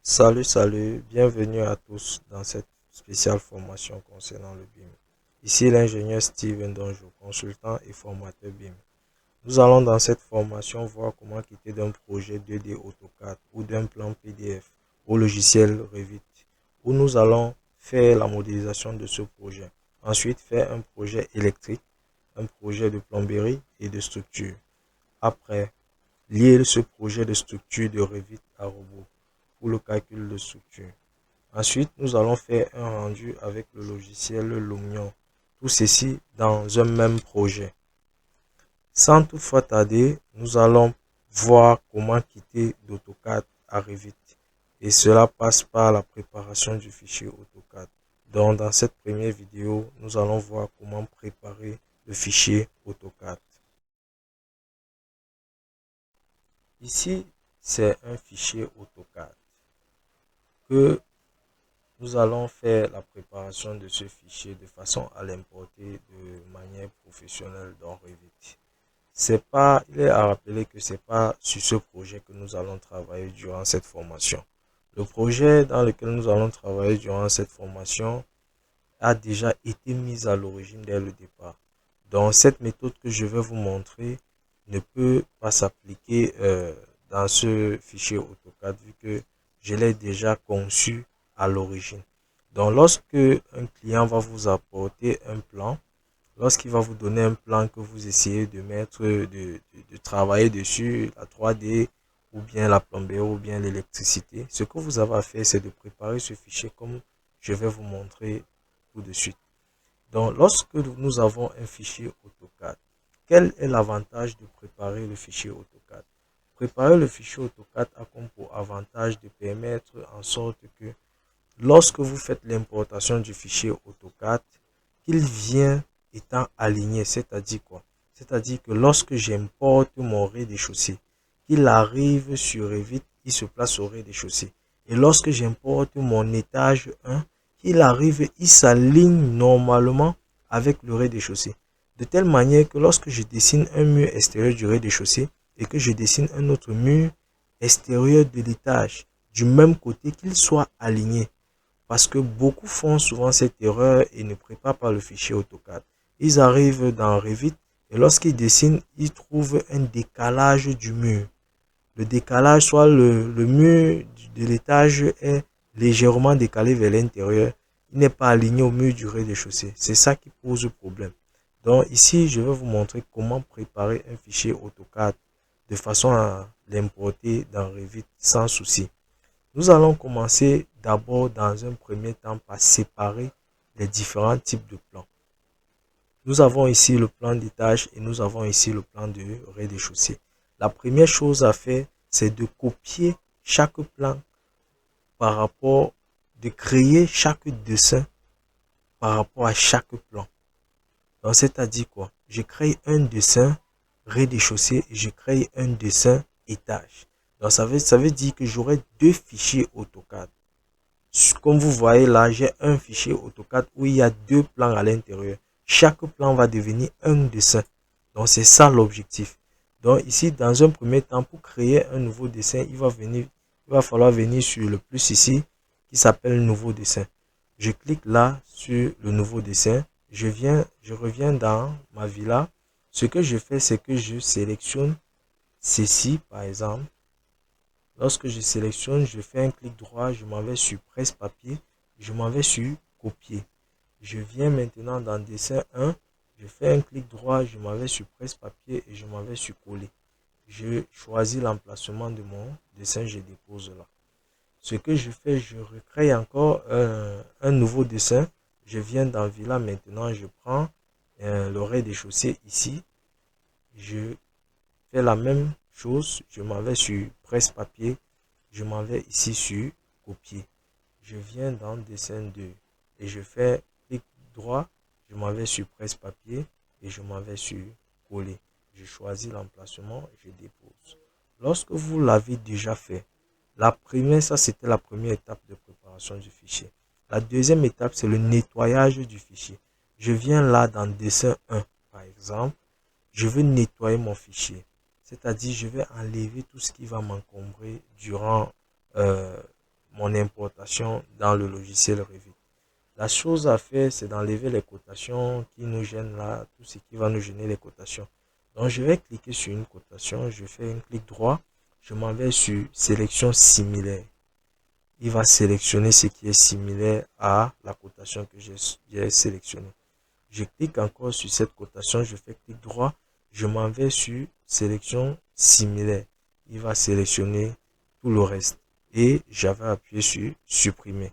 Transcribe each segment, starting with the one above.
Salut, bienvenue à tous dans cette spéciale formation concernant le BIM. Ici l'ingénieur Steven Donjo, consultant et formateur BIM. Nous allons dans cette formation voir comment quitter d'un projet 2D AutoCAD ou d'un plan PDF au logiciel Revit, où nous allons faire la modélisation de ce projet. Ensuite, faire un projet électrique, un projet de plomberie et de structure. Après, lier ce projet de structure de Revit à robot pour le calcul de structure. Ensuite, nous allons faire un rendu avec le logiciel Lumion. Tout ceci dans un même projet. Sans toutefois tarder, nous allons voir comment quitter d'AutoCAD à Revit. Et cela passe par la préparation du fichier AutoCAD. Donc, dans cette première vidéo, nous allons voir comment préparer le fichier AutoCAD. Ici, c'est un fichier AutoCAD que nous allons faire la préparation de ce fichier de façon à l'importer de manière professionnelle dans Revit. Il est à rappeler que c'est pas sur ce projet que nous allons travailler durant cette formation. Le projet dans lequel nous allons travailler durant cette formation a déjà été mis à l'origine dès le départ. Donc cette méthode que je vais vous montrer ne peut pas s'appliquer dans ce fichier AutoCAD vu que je l'ai déjà conçu à l'origine. Donc lorsque un client va vous apporter un plan, lorsqu'il va vous donner un plan que vous essayez de de travailler dessus, la 3D ou bien la plomberie ou bien l'électricité, ce que vous avez à faire, c'est de préparer ce fichier comme je vais vous montrer tout de suite. Donc, lorsque nous avons un fichier AutoCAD, quel est l'avantage de préparer le fichier AutoCAD? Préparer le fichier AutoCAD a comme pour avantage de permettre en sorte que lorsque vous faites l'importation du fichier AutoCAD, qu'il vient étant aligné, c'est-à-dire quoi? C'est-à-dire que lorsque j'importe mon rez-de-chaussée, qu'il arrive sur Revit, il se place au rez-de-chaussée. Et lorsque j'importe mon étage 1, qu'il arrive, il s'aligne normalement avec le rez-de-chaussée. De telle manière que lorsque je dessine un mur extérieur du rez-de-chaussée et que je dessine un autre mur extérieur de l'étage du même côté, qu'il soit aligné. Parce que beaucoup font souvent cette erreur et ne préparent pas le fichier AutoCAD. Ils arrivent dans Revit et lorsqu'ils dessinent, ils trouvent un décalage du mur. Le décalage, soit le mur de l'étage est légèrement décalé vers l'intérieur. Il n'est pas aligné au mur du rez-de-chaussée. C'est ça qui pose problème. Donc ici, je vais vous montrer comment préparer un fichier AutoCAD de façon à l'importer dans Revit sans souci. Nous allons commencer d'abord dans un premier temps par séparer les différents types de plans. Nous avons ici le plan d'étage et nous avons ici le plan de rez-de-chaussée. La première chose à faire, c'est de copier chaque plan par rapport, de créer chaque dessin par rapport à chaque plan. Donc, c'est-à-dire quoi? Je crée un dessin rez-de-chaussée et je crée un dessin étage. Donc, ça veut dire que j'aurai deux fichiers AutoCAD. Comme vous voyez là, j'ai un fichier AutoCAD où il y a deux plans à l'intérieur. Chaque plan va devenir un dessin. Donc, c'est ça l'objectif. Donc, ici, dans un premier temps, pour créer un nouveau dessin, il va falloir venir sur le plus ici, qui s'appelle nouveau dessin. Je clique là sur le nouveau dessin. Je reviens dans ma villa. Ce que je fais, c'est que je sélectionne ceci, par exemple. Lorsque je sélectionne, je fais un clic droit, je m'en vais sur presse-papier, je m'en vais sur copier. Je viens maintenant dans dessin 1, je fais un clic droit, je m'en vais sur presse-papier et je m'en vais sur coller. Je choisis l'emplacement de mon dessin, je dépose là. Ce que je fais, je recrée encore un nouveau dessin. Je viens dans Villa maintenant, je prends le rez-de-chaussée ici. Je fais la même chose, je m'en vais sur presse-papier, je m'en vais ici sur copier. Je viens dans dessin 2 et je fais clic droit, je m'en vais sur presse-papier et je m'en vais sur coller. Je choisis l'emplacement, je dépose. Lorsque vous l'avez déjà fait, ça c'était la première étape de préparation du fichier. La deuxième étape, c'est le nettoyage du fichier. Je viens là dans dessin 1, par exemple, je veux nettoyer mon fichier. C'est-à-dire, je vais enlever tout ce qui va m'encombrer durant mon importation dans le logiciel Revit. La chose à faire, c'est d'enlever les cotations qui nous gênent là, tout ce qui va nous gêner les cotations. Donc, je vais cliquer sur une cotation, je fais un clic droit, je m'en vais sur sélection similaire. Il va sélectionner ce qui est similaire à la cotation que j'ai sélectionnée. Je clique encore sur cette cotation, je fais clic droit, je m'en vais sur sélection similaire. Il va sélectionner tout le reste et j'avais appuyé sur supprimer.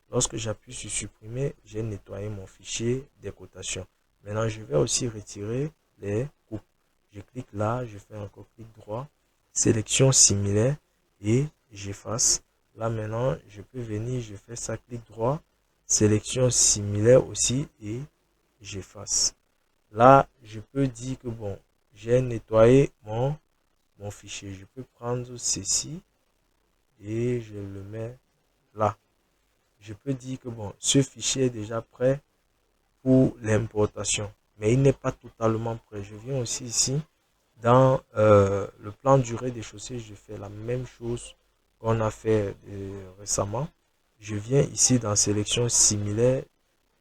Lorsque j'appuie sur supprimer, j'ai nettoyé mon fichier des cotations. Maintenant, je vais aussi retirer les coupes. Je clique là, je fais encore clic droit, sélection similaire et j'efface. Là maintenant, je peux venir, je fais ça, clic droit, sélection similaire aussi et j'efface. Là, je peux dire que bon, j'ai nettoyé mon fichier. Je peux prendre ceci et je le mets là. Je peux dire que bon, ce fichier est déjà prêt pour l'importation, mais il n'est pas totalement prêt. Je viens aussi ici dans le plan durée des chaussées, je fais la même chose qu'on a fait récemment. Je viens ici dans sélection similaire,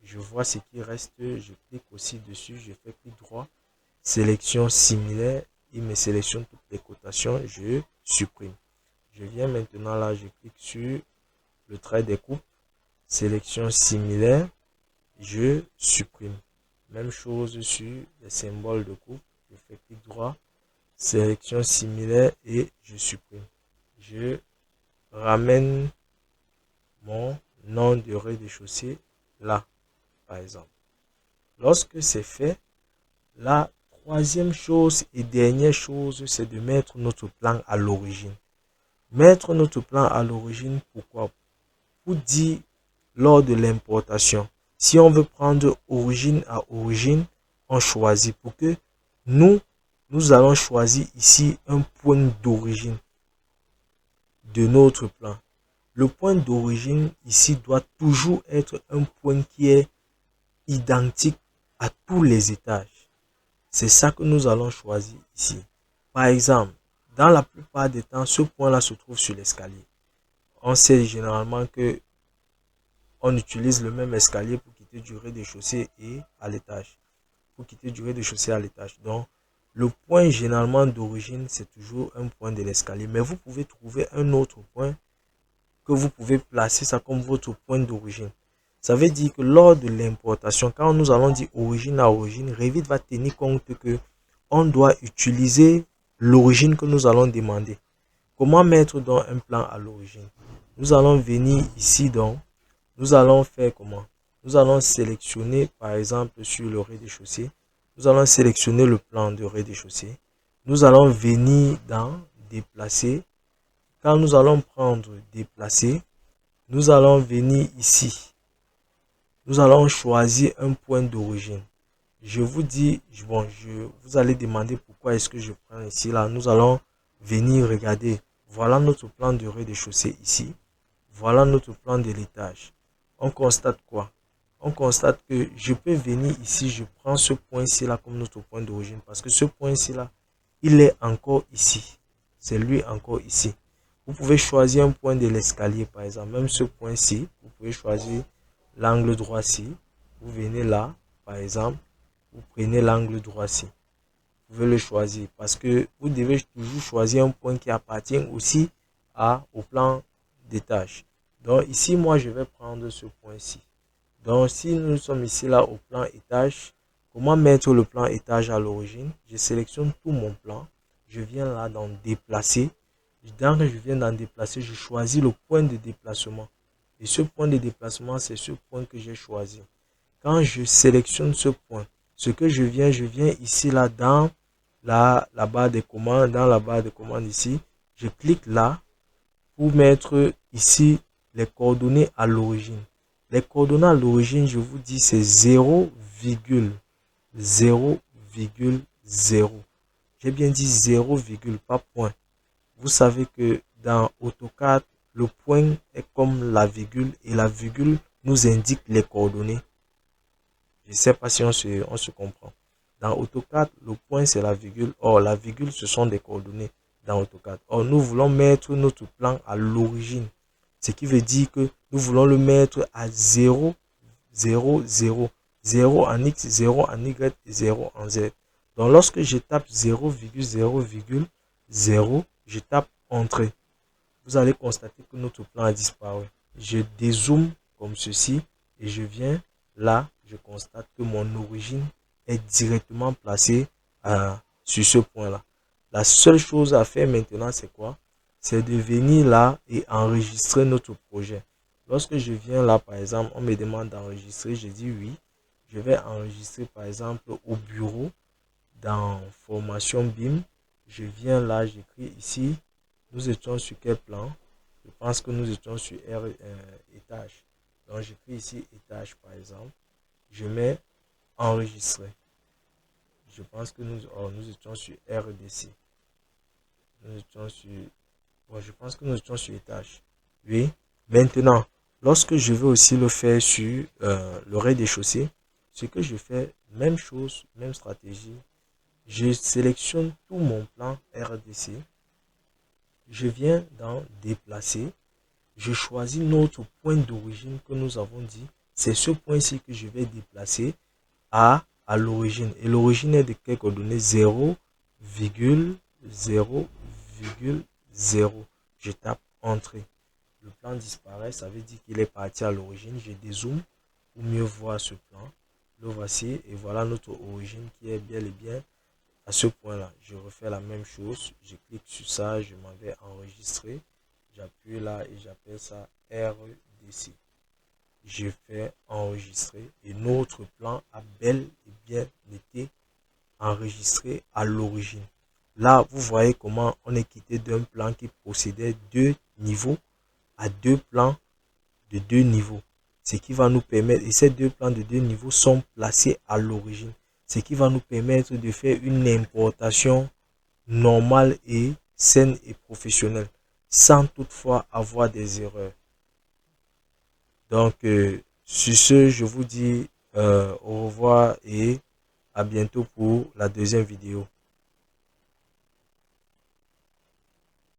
je vois ce qui reste, je clique aussi dessus, je fais clic droit, sélection similaire, il me sélectionne toutes les cotations, je supprime. Je viens maintenant là, je clique sur le trait des coupes, sélection similaire, je supprime. Même chose sur les symboles de coupe, je fais clic droit, sélection similaire et je supprime. Je ramène mon nom de rez-de-chaussée là, par exemple. Lorsque c'est fait, la troisième chose et dernière chose, c'est de mettre notre plan à l'origine. Mettre notre plan à l'origine, pourquoi? Pour dire lors de l'importation, si on veut prendre origine à origine, on choisit pour que nous allons choisir ici un point d'origine de notre plan. Le point d'origine ici doit toujours être un point qui est identique à tous les étages. C'est ça que nous allons choisir ici. Par exemple, dans la plupart des temps, ce point-là se trouve sur l'escalier. On sait généralement que on utilise le même escalier pour quitter du rez-de-chaussée et à l'étage. Pour quitter du rez-de-chaussée à l'étage. Donc, le point généralement d'origine, c'est toujours un point de l'escalier. Mais vous pouvez trouver un autre point que vous pouvez placer ça comme votre point d'origine. Ça veut dire que lors de l'importation, quand nous allons dire origine à origine, Revit va tenir compte que on doit utiliser l'origine que nous allons demander. Comment mettre donc un plan à l'origine? Nous allons venir ici donc, nous allons faire comment? Nous allons sélectionner par exemple sur le rez-de-chaussée, nous allons sélectionner le plan de rez-de-chaussée. Nous allons venir dans déplacer. Quand nous allons prendre déplacer, nous allons venir ici. Nous allons choisir un point d'origine. Je vous dis, bon, vous allez demander pourquoi est-ce que je prends ici, là. Nous allons venir regarder. Voilà notre plan de rez-de-chaussée ici. Voilà notre plan de l'étage. On constate quoi? On constate que je peux venir ici, je prends ce point-ci là comme notre point d'origine parce que ce point-ci là, il est encore ici. C'est lui encore ici. Vous pouvez choisir un point de l'escalier par exemple, même ce point-ci, vous pouvez choisir l'angle droit-ci. Vous venez là, par exemple, vous prenez l'angle droit-ci. Vous pouvez le choisir parce que vous devez toujours choisir un point qui appartient aussi au plan d'étage. Donc ici, moi, je vais prendre ce point-ci. Donc si nous sommes ici là au plan étage, comment mettre le plan étage à l'origine? Je sélectionne tout mon plan. Je viens là dans déplacer. Quand je viens dans déplacer, je choisis le point de déplacement. Et ce point de déplacement, c'est ce point que j'ai choisi. Quand je sélectionne ce point, ce que je viens ici là dans la barre de commande, dans la barre de commande ici, je clique là pour mettre ici les coordonnées à l'origine. Les coordonnées à l'origine, je vous dis, c'est 0,0,0. J'ai bien dit 0, pas point. Vous savez que dans AutoCAD, le point est comme la virgule et la virgule nous indique les coordonnées. Je ne sais pas si on se comprend. Dans AutoCAD, le point c'est la virgule. Or, la virgule, ce sont des coordonnées dans AutoCAD. Or, nous voulons mettre notre plan à l'origine. Ce qui veut dire que nous voulons le mettre à 0, 0, 0. 0 en X, 0 en Y et 0 en Z. Donc, lorsque je tape 0,0,0, je tape Entrée. Vous allez constater que notre plan a disparu. Je dézoome comme ceci et je viens là, je constate que mon origine est directement placée sur ce point-là. La seule chose à faire maintenant, c'est quoi? C'est de venir là et enregistrer notre projet. Lorsque je viens là, par exemple, on me demande d'enregistrer, je dis oui. Je vais enregistrer, par exemple, au bureau, dans formation BIM. Je viens là, j'écris ici. Nous étions sur quel plan? Je pense que nous étions sur étage. Donc j'écris ici étage par exemple. Je mets enregistrer. Je pense que nous étions sur RDC. Nous étions sur... Bon, je pense que nous étions sur étage. Oui. Maintenant, lorsque je veux aussi le faire sur le rez-de-chaussée, ce que je fais, même chose, même stratégie. Je sélectionne tout mon plan RDC. Je viens dans déplacer. Je choisis notre point d'origine que nous avons dit. C'est ce point-ci que je vais déplacer à l'origine. Et l'origine est de quelle coordonnée? 0,0,0. Je tape Entrée. Le plan disparaît, ça veut dire qu'il est parti à l'origine. Je dézoome pour mieux voir ce plan. Le voici et voilà notre origine qui est bien et bien à ce point-là. Je refais la même chose. Je clique sur ça, je m'en vais enregistrer. J'appuie là et j'appelle ça RDC. Je fais enregistrer et notre plan a bel et bien été enregistré à l'origine. Là, vous voyez comment on est quitté d'un plan qui possédait 2 niveaux à 2 plans de 2 niveaux. Ce qui va nous permettre, et ces 2 plans de 2 niveaux sont placés à l'origine. Ce qui va nous permettre de faire une importation normale et saine et professionnelle, sans toutefois avoir des erreurs. Donc, sur ce, je vous dis au revoir et à bientôt pour la deuxième vidéo.